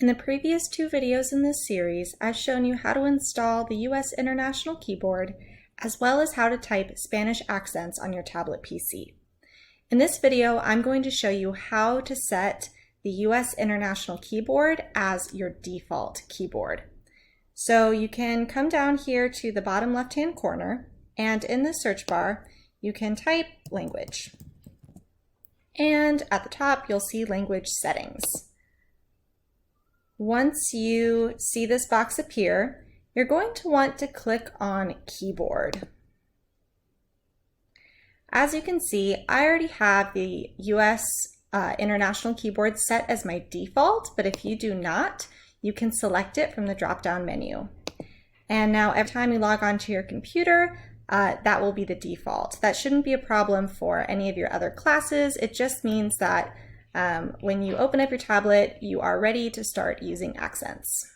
In the previous two videos in this series, I've shown you how to install the US International Keyboard, as well as how to type Spanish accents on your tablet PC. In this video, I'm going to show you how to set the US International Keyboard as your default keyboard. So you can come down here to the bottom left-hand corner, and in the search bar, you can type language. And at the top, you'll see language settings. Once you see this box appear, you're going to want to click on keyboard. As you can see, I already have the US International Keyboard set as my default, but if you do not, you can select it from the drop-down menu. And now every time you log onto your computer, that will be the default. That shouldn't be a problem for any of your other classes. It just means that when you open up your tablet, you are ready to start using accents.